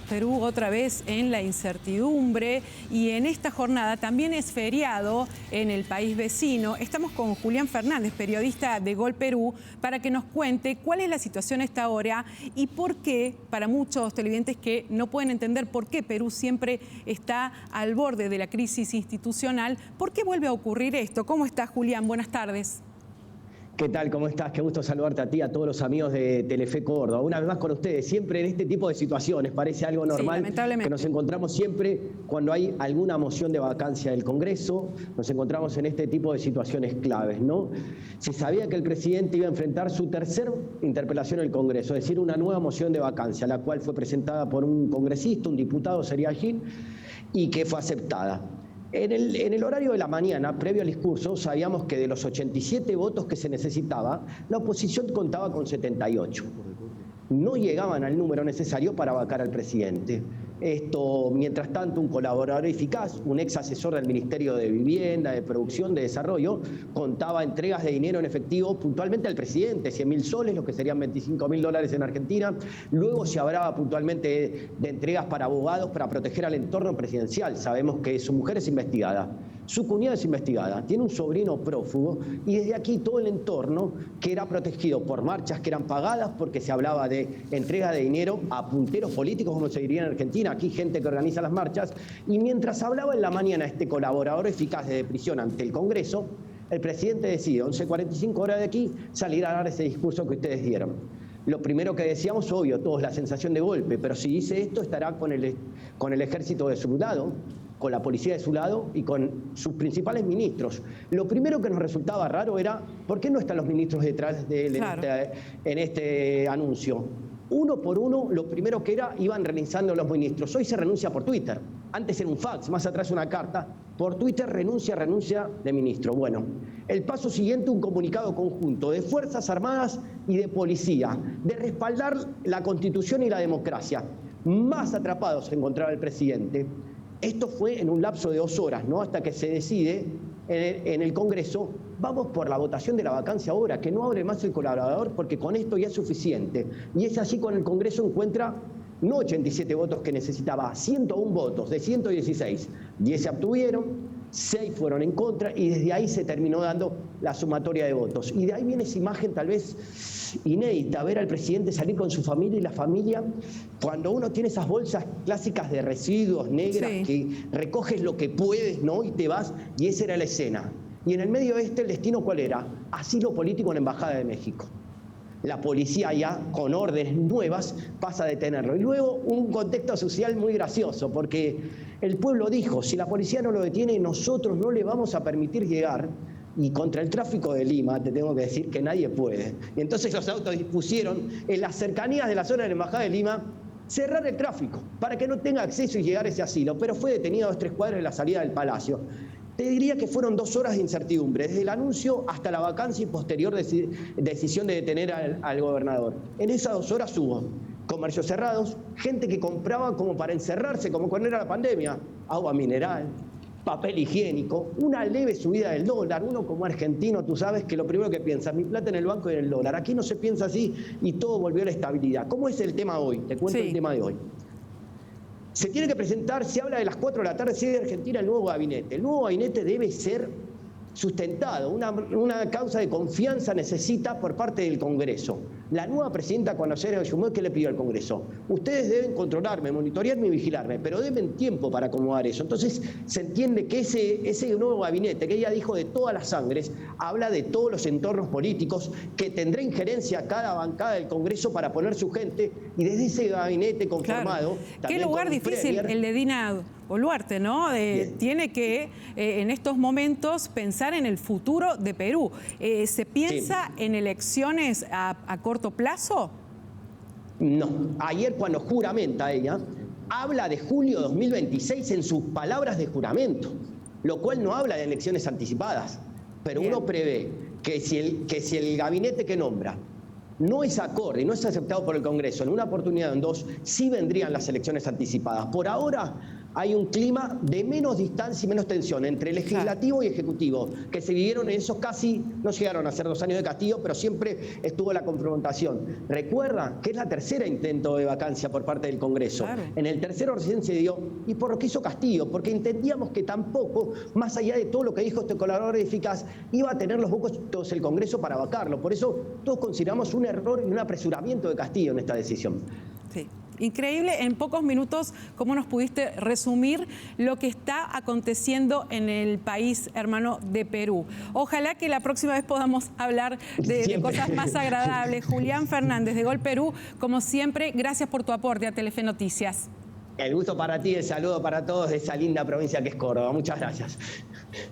Perú otra vez en la incertidumbre y en esta jornada también es feriado en el país vecino. Estamos con Julián Fernández, periodista de Gol Perú, para que nos cuente cuál es la situación a esta hora y por qué, para muchos televidentes que no pueden entender por qué Perú siempre está al borde de la crisis institucional, ¿por qué vuelve a ocurrir esto? ¿Cómo estás, Julián? Buenas tardes. ¿Qué tal? ¿Cómo estás? Qué gusto saludarte a ti, a todos los amigos de Telefe Córdoba. Una vez más con ustedes, siempre en este tipo de situaciones, parece algo normal que nos encontramos siempre cuando hay alguna moción de vacancia del Congreso, nos encontramos en este tipo de situaciones claves, ¿no? Se sabía que el presidente iba a enfrentar su tercera interpelación en el Congreso, es decir, una nueva moción de vacancia, la cual fue presentada por un congresista, un diputado, Serial Gil, y que fue aceptada. En el horario de la mañana, previo al discurso, sabíamos que de los 87 votos que se necesitaba, la oposición contaba con 78. No llegaban al número necesario para vacar al presidente. Esto, mientras tanto, un colaborador eficaz, un ex asesor del Ministerio de Vivienda, de Producción, de Desarrollo, contaba entregas de dinero en efectivo puntualmente al presidente, 100.000 soles, lo que serían $25.000 en Argentina. Luego se hablaba puntualmente de entregas para abogados para proteger al entorno presidencial. Sabemos que su mujer es investigada. Su cuñada es investigada, tiene un sobrino prófugo y desde aquí todo el entorno que era protegido por marchas que eran pagadas porque se hablaba de entrega de dinero a punteros políticos, como se diría en Argentina, aquí gente que organiza las marchas, y mientras hablaba en la mañana este colaborador eficaz de prisión ante el Congreso, el presidente decide, 11:45 horas de aquí, salir a dar ese discurso que ustedes dieron. Lo primero que decíamos, obvio, todos la sensación de golpe, pero si dice esto estará con el ejército de su lado, con la policía de su lado y con sus principales ministros. Lo primero que nos resultaba raro era, ¿por qué no están los ministros detrás de él en este anuncio? Uno por uno, lo primero que era, iban renunciando los ministros. Hoy se renuncia por Twitter. Antes era un fax, más atrás una carta. Por Twitter renuncia de ministro. Bueno, el paso siguiente, un comunicado conjunto de Fuerzas Armadas y de Policía, de respaldar la Constitución y la democracia. Más atrapados se encontraba el presidente. Esto fue en un lapso de 2 horas, ¿no? Hasta que se decide en el Congreso, vamos por la votación de la vacancia ahora, que no abre más el colaborador porque con esto ya es suficiente. Y es así cuando el Congreso encuentra no 87 votos que necesitaba, 101 votos de 116. 10 se abstuvieron, 6 fueron en contra y desde ahí se terminó dando la sumatoria de votos. Y de ahí viene esa imagen tal vez inédita, ver al presidente salir con su familia y la familia, cuando uno tiene esas bolsas clásicas de residuos negras que recoges lo que puedes, ¿no? Y te vas, y esa era la escena. Y en el medio de el destino, ¿cuál era? Asilo político en la Embajada de México. La policía ya, con órdenes nuevas, pasa a detenerlo. Y luego un contexto social muy gracioso, porque el pueblo dijo, si la policía no lo detiene, nosotros no le vamos a permitir llegar. Y contra el tráfico de Lima, te tengo que decir que nadie puede. Y entonces los autos dispusieron en las cercanías de la zona de la Embajada de Lima cerrar el tráfico para que no tenga acceso y llegar a ese asilo. Pero fue detenido a 2-3 cuadras de la salida del Palacio. Te diría que fueron 2 horas de incertidumbre, desde el anuncio hasta la vacancia y posterior decisión de detener al gobernador. En esas 2 horas hubo comercios cerrados, gente que compraba como para encerrarse, como cuando era la pandemia, agua mineral, papel higiénico, una leve subida del dólar. Uno como argentino, tú sabes que lo primero que piensa, mi plata en el banco y en el dólar. Aquí no se piensa así y todo volvió a la estabilidad. ¿Cómo es el tema hoy? Te cuento el tema de hoy. Se tiene que presentar, se habla de las 4 de la tarde, sede de Argentina, el nuevo gabinete. El nuevo gabinete debe ser sustentado, una causa de confianza necesita por parte del Congreso. La nueva presidenta, cuando se asumió, ¿qué le pidió al Congreso? Ustedes deben controlarme, monitorearme y vigilarme, pero deben tiempo para acomodar eso. Entonces se entiende que ese nuevo gabinete, que ella dijo de todas las sangres, habla de todos los entornos políticos, que tendrá injerencia cada bancada del Congreso para poner su gente, y desde ese gabinete conformado... Claro. Qué lugar difícil el de Dina Boluarte, ¿no? Tiene que, en estos momentos, pensar en el futuro de Perú. ¿Se piensa en elecciones a corto plazo? No. Ayer, cuando juramenta ella, habla de julio 2026 en sus palabras de juramento, lo cual no habla de elecciones anticipadas. Pero uno prevé que si el gabinete que nombra no es acorde y no es aceptado por el Congreso en una oportunidad o en 2, sí vendrían las elecciones anticipadas. Por ahora hay un clima de menos distancia y menos tensión entre legislativo y ejecutivo, que se vivieron en esos casi, no llegaron a ser 2 años de Castillo, pero siempre estuvo la confrontación. Recuerda que es la tercera intento de vacancia por parte del Congreso. Claro. En el tercero recién se dio, y por lo que hizo Castillo, porque entendíamos que tampoco, más allá de todo lo que dijo este colaborador eficaz, iba a tener los votos el Congreso para vacarlo. Por eso todos consideramos un error y un apresuramiento de Castillo en esta decisión. Sí. Increíble, en pocos minutos, cómo nos pudiste resumir lo que está aconteciendo en el país hermano de Perú. Ojalá que la próxima vez podamos hablar de cosas más agradables. Julián Fernández, de Gol Perú, como siempre, gracias por tu aporte a Telefe Noticias. El gusto para ti, el saludo para todos de esa linda provincia que es Córdoba. Muchas gracias.